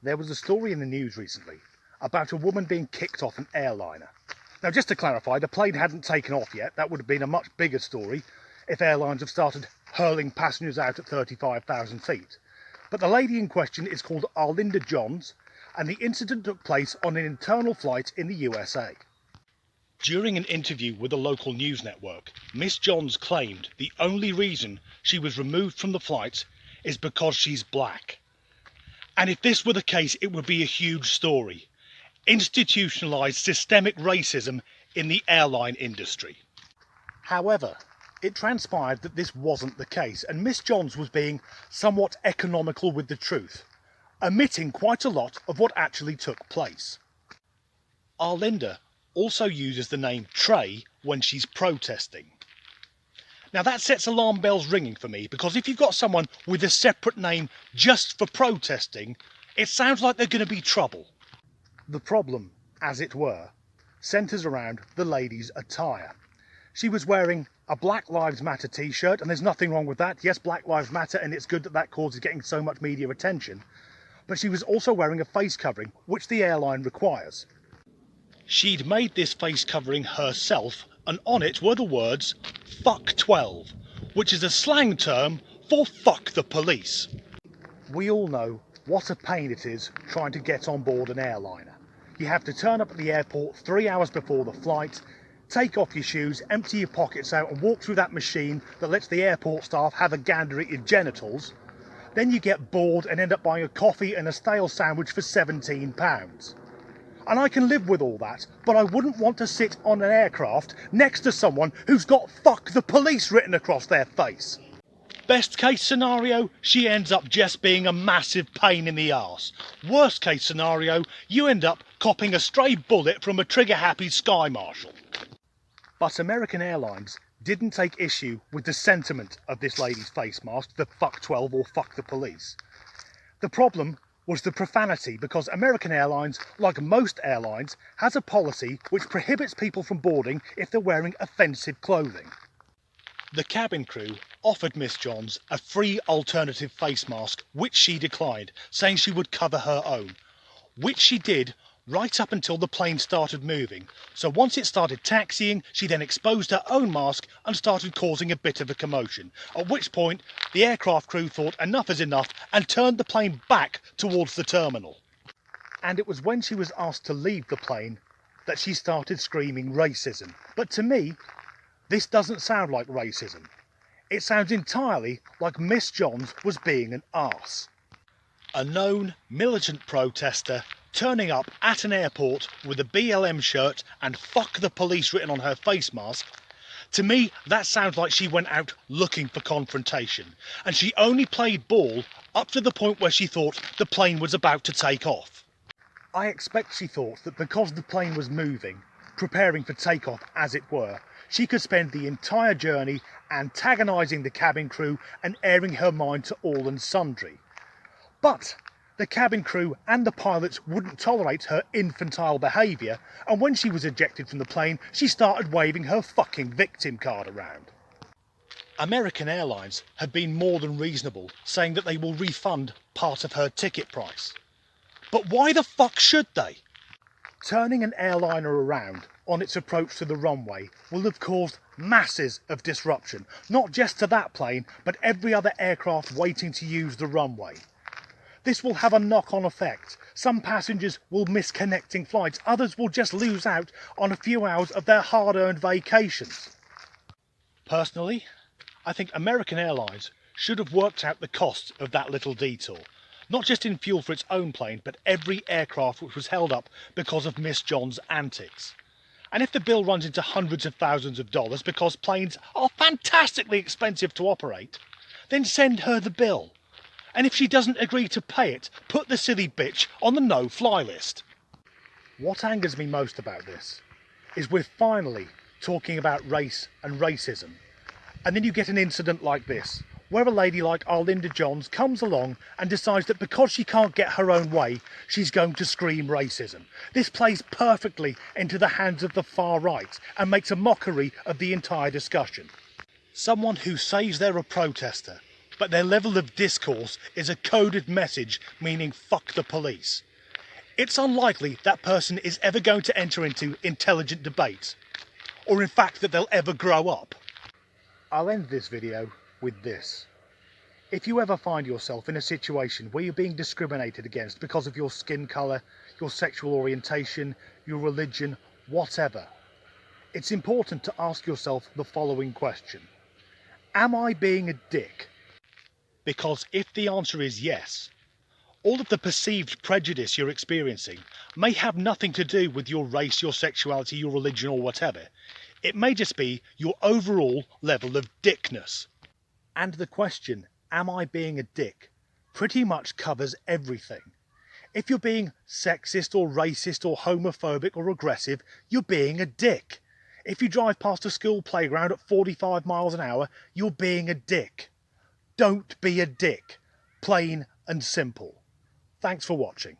There was a story in the news recently about a woman being kicked off an airliner. Now, just to clarify, the plane hadn't taken off yet. That would have been a much bigger story if airlines have started hurling passengers out at 35,000 feet. But the lady in question is called Arlinda Johns, and the incident took place on an internal flight in the USA. During an interview with a local news network, Miss Johns claimed the only reason she was removed from the flight is because she's black. And if this were the case, it would be a huge story. Institutionalized systemic racism in the airline industry. However, it transpired that this wasn't the case, and Miss Johns was being somewhat economical with the truth, omitting quite a lot of what actually took place. Arlinda also uses the name Trey when she's protesting. Now that sets alarm bells ringing for me, because if you've got someone with a separate name just for protesting, it sounds like they're going to be trouble. The problem, as it were, centres around the lady's attire. She was wearing a Black Lives Matter t-shirt, and there's nothing wrong with that. Yes, Black Lives Matter, and it's good that that cause is getting so much media attention. But she was also wearing a face covering, which the airline requires. She'd made this face covering herself, and on it were the words, "Fuck 12", which is a slang term for fuck the police. We all know what a pain it is trying to get on board an airliner. You have to turn up at the airport 3 hours before the flight, take off your shoes, empty your pockets out and walk through that machine that lets the airport staff have a gander at your genitals. Then you get bored and end up buying a coffee and a stale sandwich for £17. And I can live with all that, but I wouldn't want to sit on an aircraft next to someone who's got "fuck the police" written across their face. Best case scenario, she ends up just being a massive pain in the arse. Worst case scenario, you end up copping a stray bullet from a trigger-happy Sky Marshal. But American Airlines didn't take issue with the sentiment of this lady's face mask, the "fuck 12" or "fuck the police". The problem was the profanity, because American Airlines, like most airlines, has a policy which prohibits people from boarding if they're wearing offensive clothing. The cabin crew offered Miss Johns a free alternative face mask, which she declined, saying she would cover her own, which she did right up until the plane started moving. So once it started taxiing, she then exposed her own mask and started causing a bit of a commotion, at which point the aircraft crew thought enough is enough and turned the plane back towards the terminal. And it was when she was asked to leave the plane that she started screaming racism. But to me, this doesn't sound like racism. It sounds entirely like Miss Johns was being an arse. A known militant protester turning up at an airport with a BLM shirt and "fuck the police" written on her face mask. To me, that sounds like she went out looking for confrontation, and she only played ball up to the point where she thought the plane was about to take off. I expect she thought that because the plane was moving, preparing for takeoff as it were, she could spend the entire journey antagonising the cabin crew and airing her mind to all and sundry. But the cabin crew and the pilots wouldn't tolerate her infantile behaviour, and when she was ejected from the plane, she started waving her fucking victim card around. American Airlines have been more than reasonable, saying that they will refund part of her ticket price. But why the fuck should they? Turning an airliner around on its approach to the runway will have caused masses of disruption, not just to that plane, but every other aircraft waiting to use the runway. This will have a knock-on effect. Some passengers will miss connecting flights, others will just lose out on a few hours of their hard-earned vacations. Personally, I think American Airlines should have worked out the cost of that little detour. Not just in fuel for its own plane, but every aircraft which was held up because of Miss Johns' antics. And if the bill runs into hundreds of thousands of dollars because planes are fantastically expensive to operate, then send her the bill. And if she doesn't agree to pay it, put the silly bitch on the no-fly list. What angers me most about this is we're finally talking about race and racism. And then you get an incident like this, where a lady like Arlinda Johns comes along and decides that because she can't get her own way, she's going to scream racism. This plays perfectly into the hands of the far right and makes a mockery of the entire discussion. Someone who says they're a protester, but their level of discourse is a coded message meaning fuck the police. It's unlikely that person is ever going to enter into intelligent debate, or in fact that they'll ever grow up. I'll end this video with this. If you ever find yourself in a situation where you're being discriminated against because of your skin colour, your sexual orientation, your religion, whatever, it's important to ask yourself the following question. Am I being a dick? Because if the answer is yes, all of the perceived prejudice you're experiencing may have nothing to do with your race, your sexuality, your religion or whatever. It may just be your overall level of dickness. And the question, am I being a dick, pretty much covers everything. If you're being sexist or racist or homophobic or aggressive, you're being a dick. If you drive past a school playground at 45 miles an hour, you're being a dick. Don't be a dick. Plain and simple. Thanks for watching.